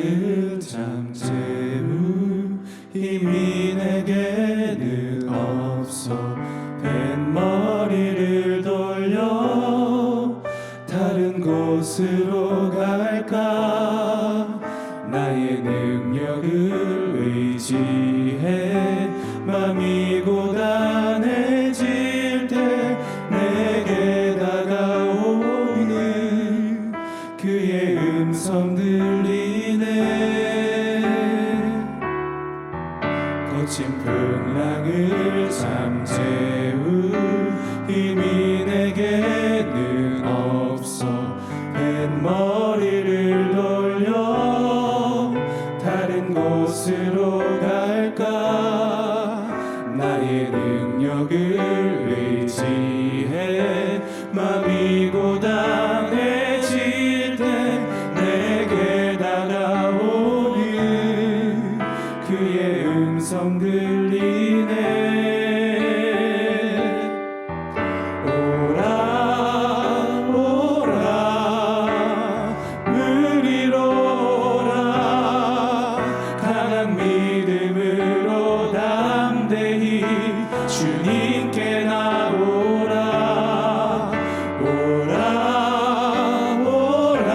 풍랑을 잠재우 힘이 내게는 없어. 뱃머리를 돌려 다른 곳으로 갈까. 나의 능력을 의지해 맘이 고단해질 때 내게 다가오는 그의 음성 들리네. 거친 풍랑을 잠재우 힘이 내게는 없어. 뱃머리를 돌려 다른 곳으로 갈까. 나의 능력을 의지해 맘이 고단해질 때 내게 다가오는 그의 음성 들리네. 오라 오라 물 위로 오라. 강한 믿음으로 담대히 주님께 나오라. 오라 오라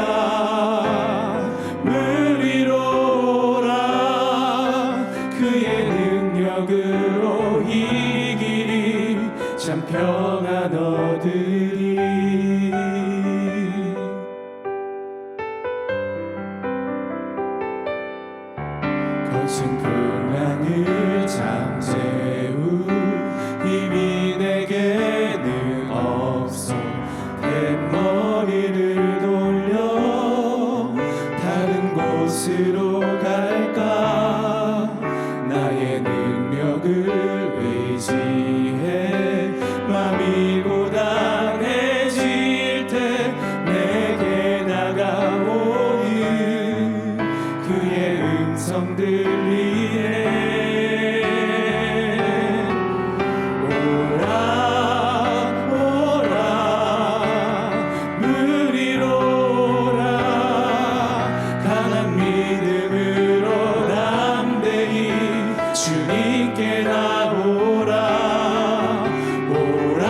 물 위로 오라. 그의 능력으로 이 길이 참 평안 얻으리. 거친 풍랑을 잠재우 힘이 내게는 없어. 뱃머리를 돌려 다른 곳으로 갈까. 나의 능력을 의지해 맘이 고단해질 때 내게 다가오는 그의 음성 들리네. 오라 오라 물 위로 오라. 강한 믿음으로 담대히 주님께 나오라. 오라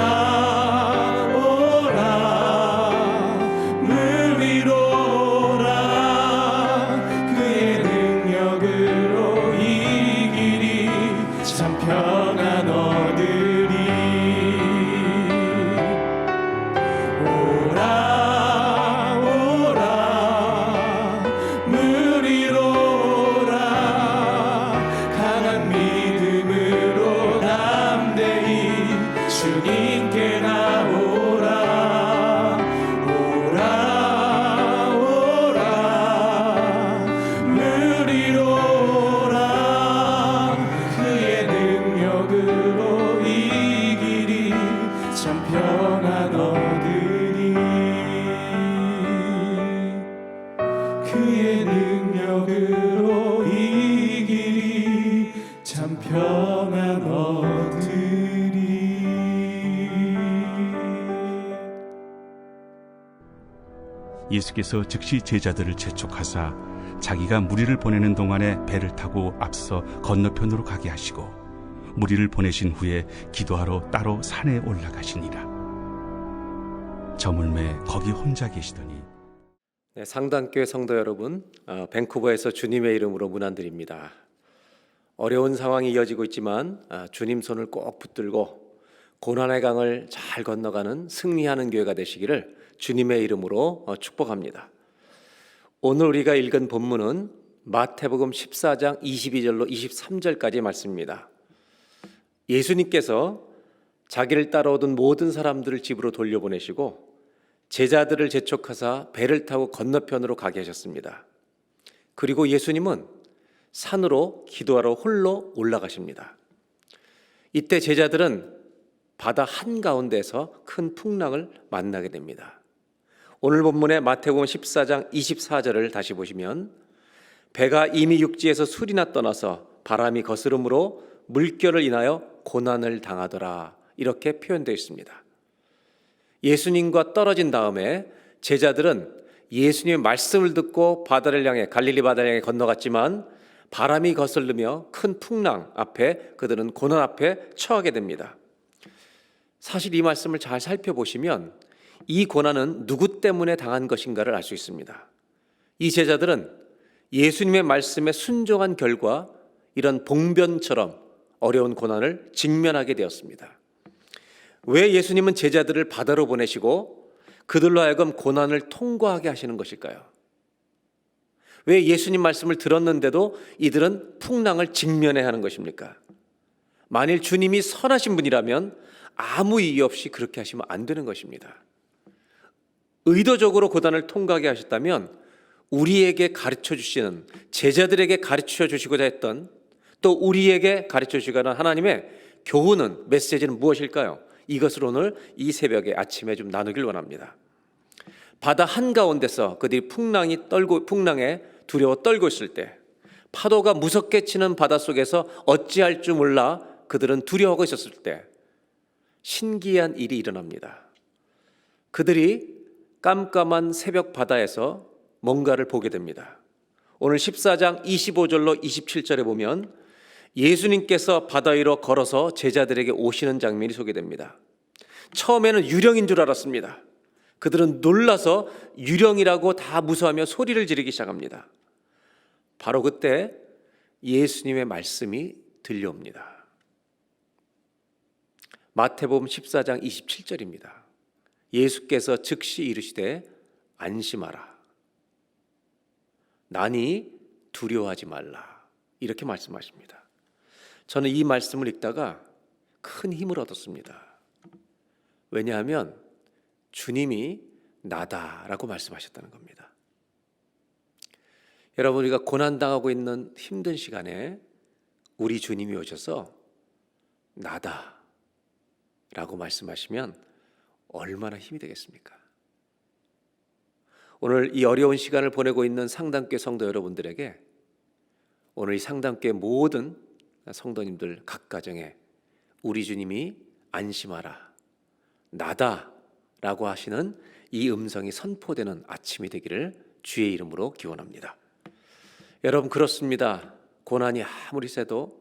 오라 물 위로 오라. 그의 능력으로 이 길이 참 평안 얻으리. 오라 오라 물 위로 오라. 강한 믿음으로 담대히 주님께 나오라. 오라 오라 물 위로 오라. 그의 능력으로 이 길이 참 평안 얻으리. 그의 능력으로 이 길이 참 평안 얻으리. 예수께서 즉시 제자들을 재촉하사 자기가 무리를 보내는 동안에 배를 타고 앞서 건너편으로 가게 하시고 무리를 보내신 후에 기도하러 따로 산에 올라가시니라. 저물매 거기 혼자 계시더니 네, 상단교회 성도 여러분, 밴쿠버에서 주님의 이름으로 문안드립니다. 어려운 상황이 이어지고 있지만 주님 손을 꼭 붙들고 고난의 강을 잘 건너가는 승리하는 교회가 되시기를 주님의 이름으로 축복합니다. 오늘 우리가 읽은 본문은 마태복음 14장 22절로 23절까지의 말씀입니다. 예수님께서 자기를 따라오던 모든 사람들을 집으로 돌려보내시고 제자들을 재촉하사 배를 타고 건너편으로 가게 하셨습니다. 그리고 예수님은 산으로 기도하러 홀로 올라가십니다. 이때 제자들은 바다 한가운데서 큰 풍랑을 만나게 됩니다. 오늘 본문의 마태복음 14장 24절을 다시 보시면 배가 이미 육지에서 술이나 떠나서 바람이 거스름으로 물결을 인하여 고난을 당하더라, 이렇게 표현되어 있습니다. 예수님과 떨어진 다음에 제자들은 예수님의 말씀을 듣고 바다를 향해 갈릴리 바다를 향해 건너갔지만 바람이 거슬르며 큰 풍랑 앞에 그들은 고난 앞에 처하게 됩니다. 사실 이 말씀을 잘 살펴보시면 이 고난은 누구 때문에 당한 것인가를 알 수 있습니다. 이 제자들은 예수님의 말씀에 순종한 결과 이런 봉변처럼 어려운 고난을 직면하게 되었습니다. 왜 예수님은 제자들을 바다로 보내시고 그들로 하여금 고난을 통과하게 하시는 것일까요? 왜 예수님 말씀을 들었는데도 이들은 풍랑을 직면해야 하는 것입니까? 만일 주님이 선하신 분이라면 아무 이유 없이 그렇게 하시면 안 되는 것입니다. 의도적으로 고난을 통과하게 하셨다면 우리에게 가르쳐 주시는, 제자들에게 가르쳐 주시고자 했던, 또 우리에게 가르쳐 주시거나 하나님의 교훈은, 메시지는 무엇일까요? 이것을 오늘 이 새벽에 아침에 좀 나누길 원합니다. 바다 한가운데서 그들이 풍랑에 두려워 떨고 있을 때, 파도가 무섭게 치는 바닷속에서 어찌할 줄 몰라 그들은 두려워하고 있었을 때 신기한 일이 일어납니다. 그들이 깜깜한 새벽 바다에서 뭔가를 보게 됩니다. 오늘 14장 25절로 27절에 보면 예수님께서 바다 위로 걸어서 제자들에게 오시는 장면이 소개됩니다. 처음에는 유령인 줄 알았습니다. 그들은 놀라서 유령이라고 다 무서워하며 소리를 지르기 시작합니다. 바로 그때 예수님의 말씀이 들려옵니다. 마태복음 14장 27절입니다. 예수께서 즉시 이르시되 안심하라. 나니 두려워하지 말라. 이렇게 말씀하십니다. 저는 이 말씀을 읽다가 큰 힘을 얻었습니다. 왜냐하면 주님이 나다라고 말씀하셨다는 겁니다. 여러분, 우리가 고난당하고 있는 힘든 시간에 우리 주님이 오셔서 나다라고 말씀하시면 얼마나 힘이 되겠습니까? 오늘 이 어려운 시간을 보내고 있는 상담교회 성도 여러분들에게 오늘 이 상담교회 모든 성도님들 각 가정에 우리 주님이 안심하라, 나다라고 하시는 이 음성이 선포되는 아침이 되기를 주의 이름으로 기원합니다. 여러분, 그렇습니다. 고난이 아무리 세도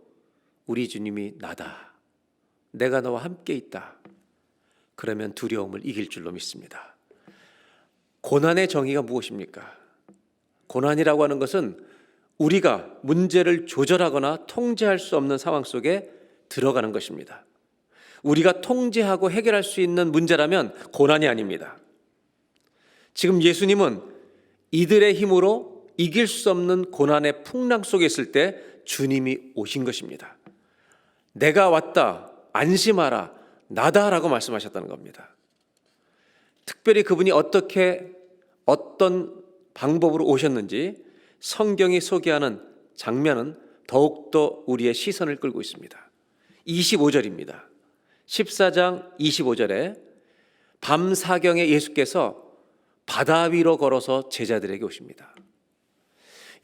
우리 주님이 나다, 내가 너와 함께 있다, 그러면 두려움을 이길 줄로 믿습니다. 고난의 정의가 무엇입니까? 고난이라고 하는 것은 우리가 문제를 조절하거나 통제할 수 없는 상황 속에 들어가는 것입니다. 우리가 통제하고 해결할 수 있는 문제라면 고난이 아닙니다. 지금 예수님은 이들의 힘으로 이길 수 없는 고난의 풍랑 속에 있을 때 주님이 오신 것입니다. 내가 왔다, 안심하라, 나다라고 말씀하셨다는 겁니다. 특별히 그분이 어떤 방법으로 오셨는지 성경이 소개하는 장면은 더욱더 우리의 시선을 끌고 있습니다. 25절입니다. 14장 25절에 밤 사경에 예수께서 바다 위로 걸어서 제자들에게 오십니다.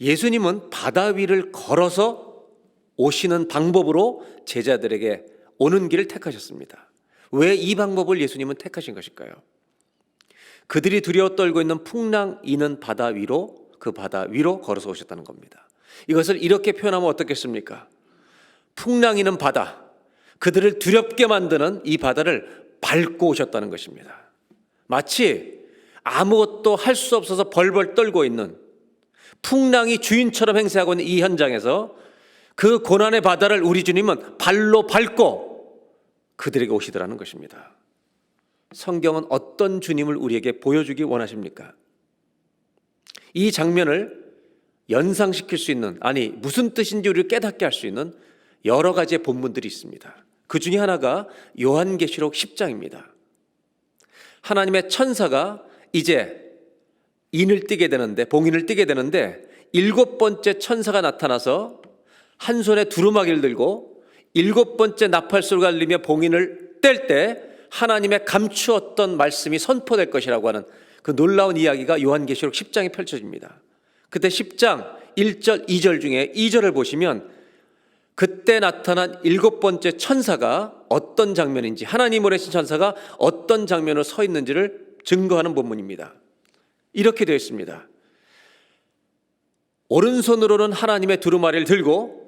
예수님은 바다 위를 걸어서 오시는 방법으로 제자들에게 오는 길을 택하셨습니다. 왜 이 방법을 예수님은 택하신 것일까요? 그들이 두려워 떨고 있는 풍랑 이는 바다 위로, 그 바다 위로 걸어서 오셨다는 겁니다. 이것을 이렇게 표현하면 어떻겠습니까? 풍랑 이는 바다, 그들을 두렵게 만드는 이 바다를 밟고 오셨다는 것입니다. 마치 아무것도 할 수 없어서 벌벌 떨고 있는, 풍랑이 주인처럼 행세하고 있는 이 현장에서 그 고난의 바다를 우리 주님은 발로 밟고 그들에게 오시더라는 것입니다. 성경은 어떤 주님을 우리에게 보여주기 원하십니까? 이 장면을 연상시킬 수 있는, 아니 무슨 뜻인지 우리를 깨닫게 할 수 있는 여러 가지의 본문들이 있습니다. 그 중에 하나가 요한계시록 10장입니다. 하나님의 천사가 이제 봉인을 띠게 되는데 7번째 천사가 나타나서 한 손에 두루마기를 들고 7번째 나팔소리가 들리며 봉인을 뗄 때 하나님의 감추었던 말씀이 선포될 것이라고 하는 그 놀라운 이야기가 요한계시록 10장에 펼쳐집니다. 그때 10장 1절 2절 중에 2절을 보시면 그때 나타난 7번째 천사가 어떤 장면인지, 하나님 보내신 천사가 어떤 장면으로 서 있는지를 증거하는 본문입니다. 이렇게 되어 있습니다. 오른손으로는 하나님의 두루마리를 들고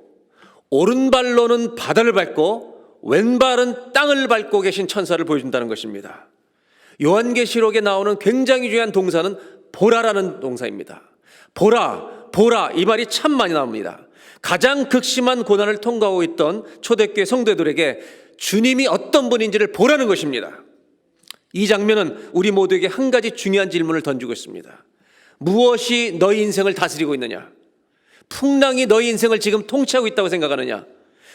오른발로는 바다를 밟고 왼발은 땅을 밟고 계신 천사를 보여준다는 것입니다. 요한계시록에 나오는 굉장히 중요한 동사는 보라라는 동사입니다. 보라, 보라, 이 말이 참 많이 나옵니다. 가장 극심한 고난을 통과하고 있던 초대교회 성도들에게 주님이 어떤 분인지를 보라는 것입니다. 이 장면은 우리 모두에게 한 가지 중요한 질문을 던지고 있습니다. 무엇이 너희 인생을 다스리고 있느냐? 풍랑이 너희 인생을 지금 통치하고 있다고 생각하느냐?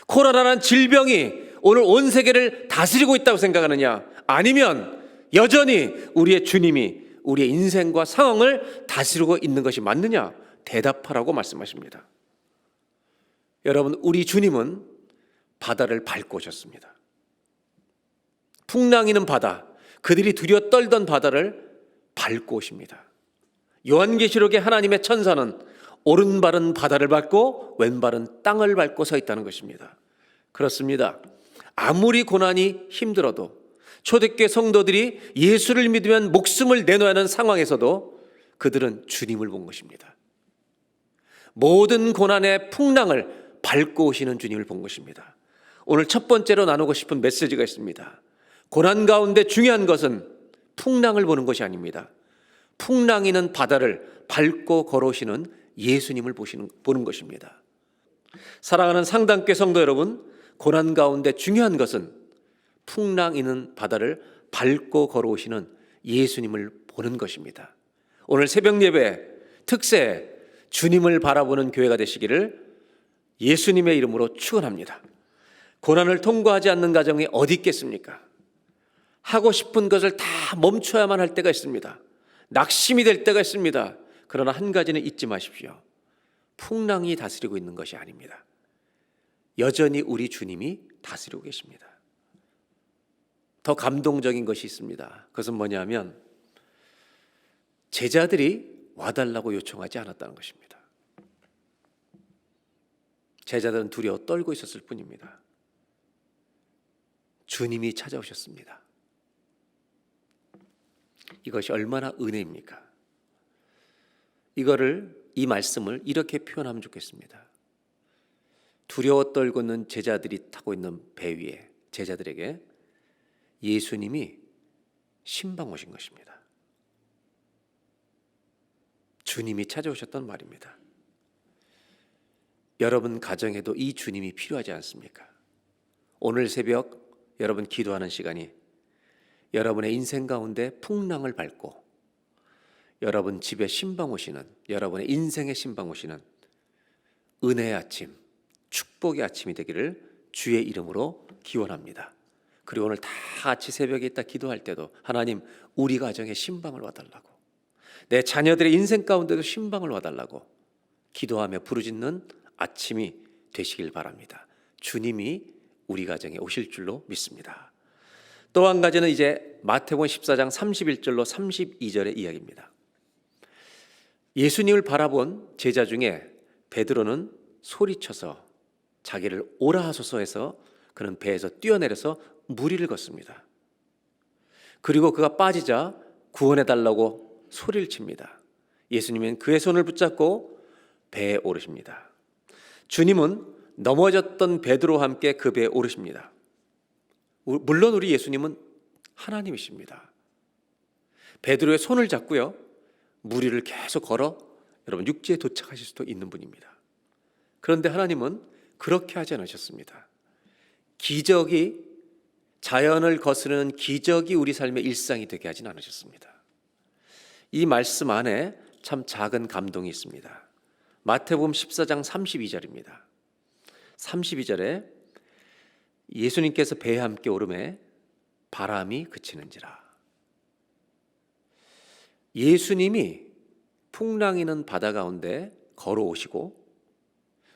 코로나라는 질병이 오늘 온 세계를 다스리고 있다고 생각하느냐? 아니면 여전히 우리의 주님이 우리의 인생과 상황을 다스리고 있는 것이 맞느냐? 대답하라고 말씀하십니다. 여러분, 우리 주님은 바다를 밟고 오셨습니다. 풍랑이는 바다, 그들이 두려워 떨던 바다를 밟고 오십니다. 요한계시록의 하나님의 천사는 오른발은 바다를 밟고 왼발은 땅을 밟고 서 있다는 것입니다. 그렇습니다. 아무리 고난이 힘들어도 초대교회 성도들이 예수를 믿으면 목숨을 내놓아야 하는 상황에서도 그들은 주님을 본 것입니다. 모든 고난의 풍랑을 밟고 오시는 주님을 본 것입니다. 오늘 첫 번째로 나누고 싶은 메시지가 있습니다. 고난 가운데 중요한 것은 풍랑을 보는 것이 아닙니다. 풍랑이는 바다를 밟고 걸어오시는 예수님을 보는 것입니다. 사랑하는 상당교회 성도 여러분, 고난 가운데 중요한 것은 풍랑이는 바다를 밟고 걸어오시는 예수님을 보는 것입니다. 오늘 새벽 예배 특세 주님을 바라보는 교회가 되시기를 예수님의 이름으로 축원합니다. 고난을 통과하지 않는 가정이 어디 있겠습니까? 하고 싶은 것을 다 멈춰야만 할 때가 있습니다. 낙심이 될 때가 있습니다. 그러나 한 가지는 잊지 마십시오. 풍랑이 다스리고 있는 것이 아닙니다. 여전히 우리 주님이 다스리고 계십니다. 더 감동적인 것이 있습니다. 그것은 뭐냐면 제자들이 와달라고 요청하지 않았다는 것입니다. 제자들은 두려워 떨고 있었을 뿐입니다. 주님이 찾아오셨습니다. 이것이 얼마나 은혜입니까? 이 말씀을 이렇게 표현하면 좋겠습니다. 두려워 떨고 있는 제자들이 타고 있는 배 위에 제자들에게 예수님이 신방 오신 것입니다. 주님이 찾아오셨단 말입니다. 여러분 가정에도 이 주님이 필요하지 않습니까? 오늘 새벽 여러분 기도하는 시간이 여러분의 인생 가운데 풍랑을 밟고 여러분 집에 신방 오시는, 여러분의 인생의 신방 오시는 은혜의 아침, 축복의 아침이 되기를 주의 이름으로 기원합니다. 그리고 오늘 다 같이 새벽에 있다 기도할 때도 하나님 우리 가정에 신방을 와달라고, 내 자녀들의 인생 가운데도 신방을 와달라고 기도하며 부르짖는 아침이 되시길 바랍니다. 주님이 우리 가정에 오실 줄로 믿습니다. 또 한 가지는 이제 마태복음 14장 31절로 32절의 이야기입니다. 예수님을 바라본 제자 중에 베드로는 소리쳐서 자기를 오라 하소서 해서 그는 배에서 뛰어내려서 무리를 걷습니다. 그리고 그가 빠지자 구원해달라고 소리를 칩니다. 예수님은 그의 손을 붙잡고 배에 오르십니다. 주님은 넘어졌던 베드로와 함께 그 배에 오르십니다. 물론 우리 예수님은 하나님이십니다. 베드로의 손을 잡고요, 무리를 계속 걸어 여러분 육지에 도착하실 수도 있는 분입니다. 그런데 하나님은 그렇게 하지 않으셨습니다. 기적이, 자연을 거스르는 기적이 우리 삶의 일상이 되게 하진 않으셨습니다. 이 말씀 안에 참 작은 감동이 있습니다. 마태복음 14장 32절입니다. 32절에 예수님께서 배에 함께 오르매 바람이 그치는지라. 예수님이 풍랑이는 바다 가운데 걸어오시고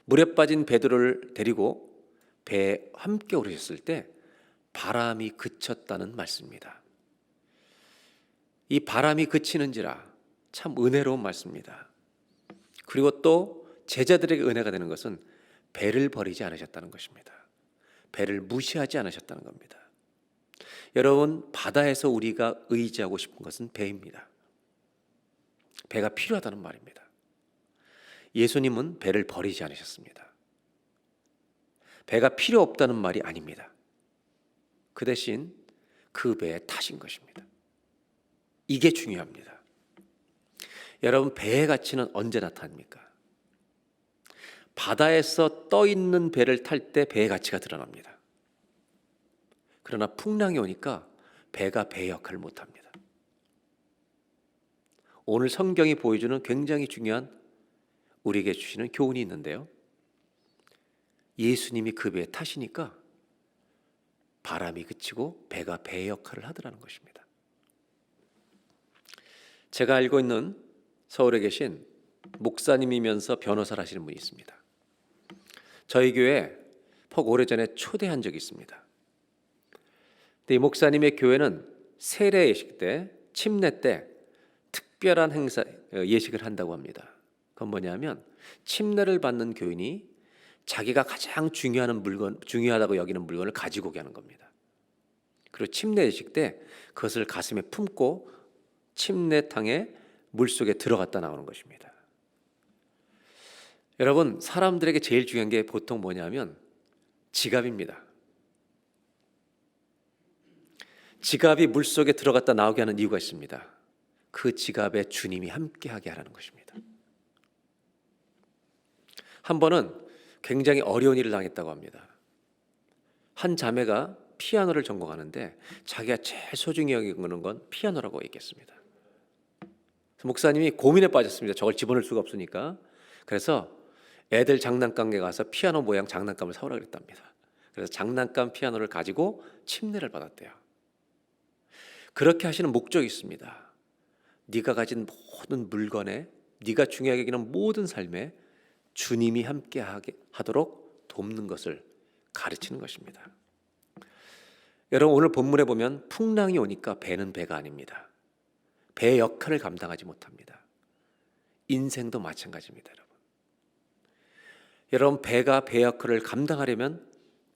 물에 빠진 베드로를 데리고 배에 함께 오르셨을 때 바람이 그쳤다는 말씀입니다. 이 바람이 그치는지라 참 은혜로운 말씀입니다. 그리고 또 제자들에게 은혜가 되는 것은 배를 버리지 않으셨다는 것입니다. 배를 무시하지 않으셨다는 겁니다. 여러분, 바다에서 우리가 의지하고 싶은 것은 배입니다. 배가 필요하다는 말입니다. 예수님은 배를 버리지 않으셨습니다. 배가 필요 없다는 말이 아닙니다. 그 대신 그 배에 타신 것입니다. 이게 중요합니다. 여러분, 배의 가치는 언제 나타납니까? 바다에서 떠 있는 배를 탈 때 배의 가치가 드러납니다. 그러나 풍랑이 오니까 배가 배의 역할을 못합니다. 오늘 성경이 보여주는 굉장히 중요한 우리에게 주시는 교훈이 있는데요. 예수님이 그 배에 타시니까 바람이 그치고 배가 배의 역할을 하더라는 것입니다. 제가 알고 있는 서울에 계신 목사님이면서 변호사를 하시는 분이 있습니다. 저희 교회에 퍽 오래전에 초대한 적이 있습니다. 근데 이 목사님의 교회는 세례 예식 때, 침례 때 특별한 행사, 예식을 한다고 합니다. 그건 뭐냐면 침례를 받는 교인이 자기가 가장 중요하다고 여기는 물건을 가지고 오게 하는 겁니다. 그리고 침례 예식 때 그것을 가슴에 품고 침례탕에 물속에 들어갔다 나오는 것입니다. 여러분, 사람들에게 제일 중요한 게 보통 뭐냐면 지갑입니다. 지갑이 물속에 들어갔다 나오게 하는 이유가 있습니다. 그 지갑에 주님이 함께하게 하라는 것입니다. 한 번은 굉장히 어려운 일을 당했다고 합니다. 한 자매가 피아노를 전공하는데 자기가 제일 소중히 여기는 건 피아노라고 얘기했습니다. 목사님이 고민에 빠졌습니다. 저걸 집어넣을 수가 없으니까. 그래서 애들 장난감에 가서 피아노 모양 장난감을 사오라 그랬답니다. 그래서 장난감 피아노를 가지고 침례를 받았대요. 그렇게 하시는 목적이 있습니다. 네가 가진 모든 물건에, 네가 중요하게 여기는 모든 삶에 주님이 함께 하도록 돕는 것을 가르치는 것입니다. 여러분, 오늘 본문에 보면 풍랑이 오니까 배는 배가 아닙니다. 배의 역할을 감당하지 못합니다. 인생도 마찬가지입니다. 여러분, 배가 배 역할을 감당하려면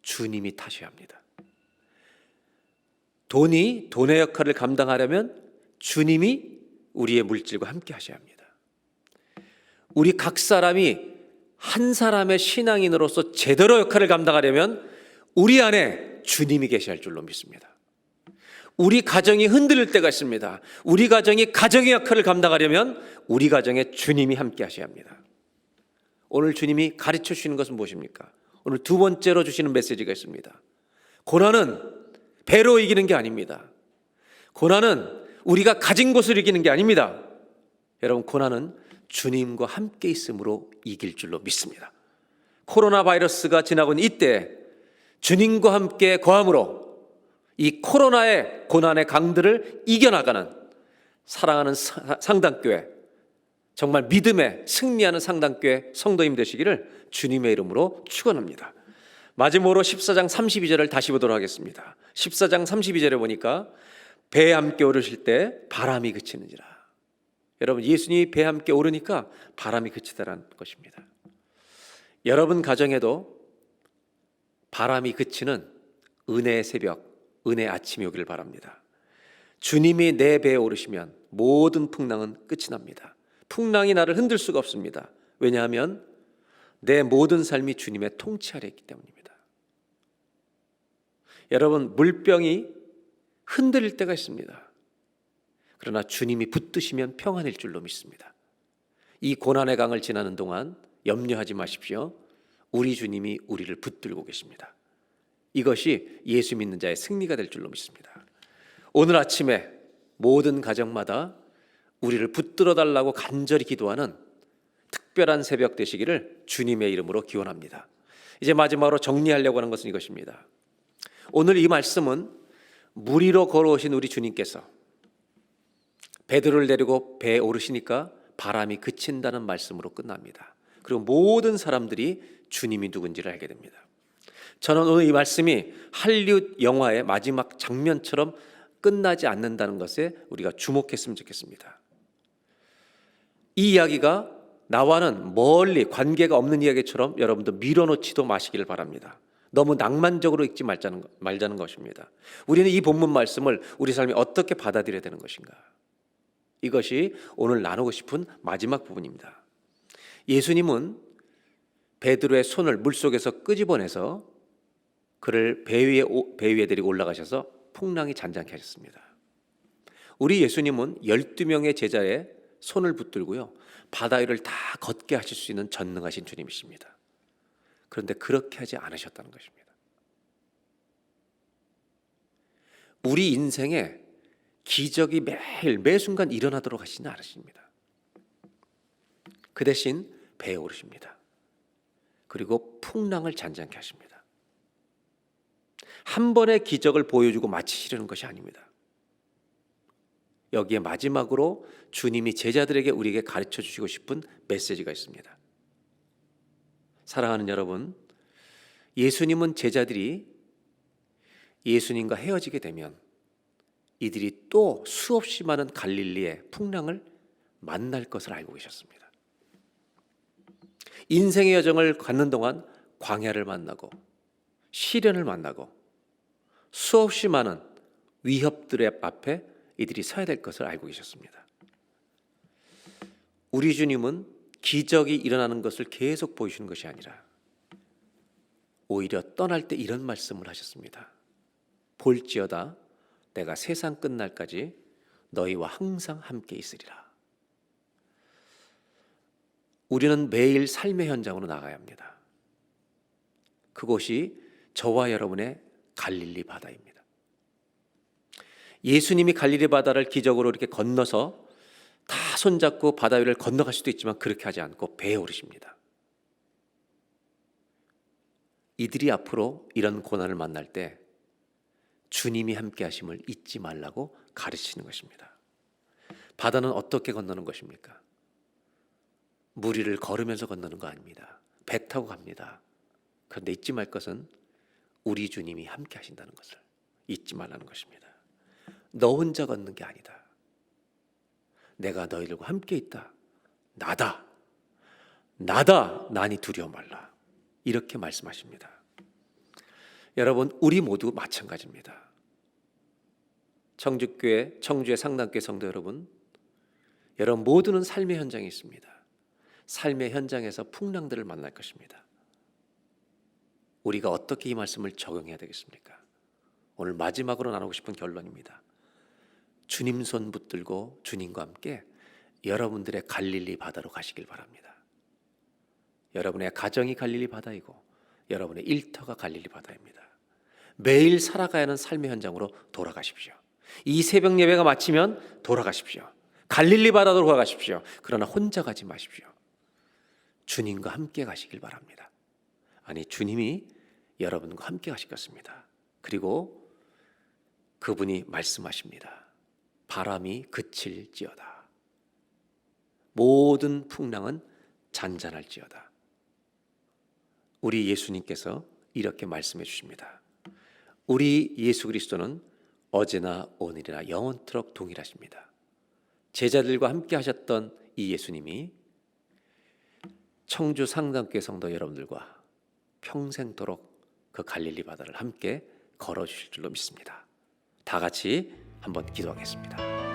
주님이 타셔야 합니다. 돈이 돈의 역할을 감당하려면 주님이 우리의 물질과 함께 하셔야 합니다. 우리 각 사람이 한 사람의 신앙인으로서 제대로 역할을 감당하려면 우리 안에 주님이 계셔야 할 줄로 믿습니다. 우리 가정이 흔들릴 때가 있습니다. 우리 가정이 가정의 역할을 감당하려면 우리 가정에 주님이 함께 하셔야 합니다. 오늘 주님이 가르쳐 주시는 것은 무엇입니까? 오늘 두 번째로 주시는 메시지가 있습니다. 고난은 배로 이기는 게 아닙니다. 고난은 우리가 가진 것을 이기는 게 아닙니다. 여러분, 고난은 주님과 함께 있음으로 이길 줄로 믿습니다. 코로나 바이러스가 지나고 있는 이때 주님과 함께 거함으로 이 코로나의 고난의 강들을 이겨나가는 사랑하는 상당교회, 정말 믿음에 승리하는 상당교회 성도님 되시기를 주님의 이름으로 축원합니다. 마지막으로 14장 32절을 다시 보도록 하겠습니다. 14장 32절에 보니까 배에 함께 오르실 때 바람이 그치는지라. 여러분, 예수님이 배에 함께 오르니까 바람이 그치다라는 것입니다. 여러분 가정에도 바람이 그치는 은혜의 새벽, 은혜의 아침이 오기를 바랍니다. 주님이 내 배에 오르시면 모든 풍랑은 끝이 납니다. 풍랑이 나를 흔들 수가 없습니다. 왜냐하면 내 모든 삶이 주님의 통치 아래 있기 때문입니다. 여러분, 물병이 흔들릴 때가 있습니다. 그러나 주님이 붙드시면 평안일 줄로 믿습니다. 이 고난의 강을 지나는 동안 염려하지 마십시오. 우리 주님이 우리를 붙들고 계십니다. 이것이 예수 믿는 자의 승리가 될 줄로 믿습니다. 오늘 아침에 모든 가정마다 우리를 붙들어 달라고 간절히 기도하는 특별한 새벽 되시기를 주님의 이름으로 기원합니다. 이제 마지막으로 정리하려고 하는 것은 이것입니다. 오늘 이 말씀은 물 위로 걸어오신 우리 주님께서 베드로를 데리고 배에 오르시니까 바람이 그친다는 말씀으로 끝납니다. 그리고 모든 사람들이 주님이 누군지를 알게 됩니다. 저는 오늘 이 말씀이 할리우드 영화의 마지막 장면처럼 끝나지 않는다는 것에 우리가 주목했으면 좋겠습니다. 이 이야기가 나와는 멀리 관계가 없는 이야기처럼 여러분도 밀어놓지도 마시기를 바랍니다. 너무 낭만적으로 읽지 말자는 것입니다. 우리는 이 본문 말씀을 우리 삶이 어떻게 받아들여야 되는 것인가? 이것이 오늘 나누고 싶은 마지막 부분입니다. 예수님은 베드로의 손을 물속에서 끄집어내서 그를 배 위에 데리고 올라가셔서 풍랑이 잔잔케 하셨습니다. 우리 예수님은 12명의 제자의 손을 붙들고요, 바다 위를 다 걷게 하실 수 있는 전능하신 주님이십니다. 그런데 그렇게 하지 않으셨다는 것입니다. 우리 인생에 기적이 매일 매순간 일어나도록 하시지 않으십니다. 그 대신 배에 오르십니다. 그리고 풍랑을 잔잔케 하십니다. 한 번의 기적을 보여주고 마치시려는 것이 아닙니다. 여기에 마지막으로 주님이 제자들에게 우리에게 가르쳐 주시고 싶은 메시지가 있습니다. 사랑하는 여러분, 예수님은 제자들이 예수님과 헤어지게 되면 이들이 또 수없이 많은 갈릴리의 풍랑을 만날 것을 알고 계셨습니다. 인생의 여정을 갖는 동안 광야를 만나고 시련을 만나고 수없이 많은 위협들의 앞에 이들이 서야 될 것을 알고 계셨습니다. 우리 주님은 기적이 일어나는 것을 계속 보여주는 것이 아니라 오히려 떠날 때 이런 말씀을 하셨습니다. 볼지어다 내가 세상 끝날까지 너희와 항상 함께 있으리라. 우리는 매일 삶의 현장으로 나가야 합니다. 그곳이 저와 여러분의 갈릴리 바다입니다. 예수님이 갈릴리 바다를 기적으로 이렇게 건너서 다 손잡고 바다 위를 건너갈 수도 있지만 그렇게 하지 않고 배에 오르십니다. 이들이 앞으로 이런 고난을 만날 때 주님이 함께 하심을 잊지 말라고 가르치는 것입니다. 바다는 어떻게 건너는 것입니까? 물 위를 걸으면서 건너는 거 아닙니다. 배 타고 갑니다. 그런데 잊지 말 것은 우리 주님이 함께 하신다는 것을 잊지 말라는 것입니다. 너 혼자 걷는 게 아니다. 내가 너희들과 함께 있다. 나다. 나니 두려워 말라. 이렇게 말씀하십니다. 여러분, 우리 모두 마찬가지입니다. 청주교회, 청주의 상당교회 성도 여러분, 여러분 모두는 삶의 현장에 있습니다. 삶의 현장에서 풍랑들을 만날 것입니다. 우리가 어떻게 이 말씀을 적용해야 되겠습니까? 오늘 마지막으로 나누고 싶은 결론입니다. 주님 손 붙들고 주님과 함께 여러분들의 갈릴리 바다로 가시길 바랍니다. 여러분의 가정이 갈릴리 바다이고 여러분의 일터가 갈릴리 바다입니다. 매일 살아가야 하는 삶의 현장으로 돌아가십시오. 이 새벽 예배가 마치면 돌아가십시오. 갈릴리 바다로 돌아가십시오. 그러나 혼자 가지 마십시오. 주님과 함께 가시길 바랍니다. 아니, 주님이 여러분과 함께 가시겠습니다. 그리고 그분이 말씀하십니다. 바람이 그칠지어다. 모든 풍랑은 잔잔할지어다. 우리 예수님께서 이렇게 말씀해 주십니다. 우리 예수 그리스도는 어제나 오늘이나 영원토록 동일하십니다. 제자들과 함께 하셨던 이 예수님이 청주 상당교회 성도 여러분들과 평생토록 그 갈릴리 바다를 함께 걸어주실 줄로 믿습니다. 다 같이 한번 기도하겠습니다.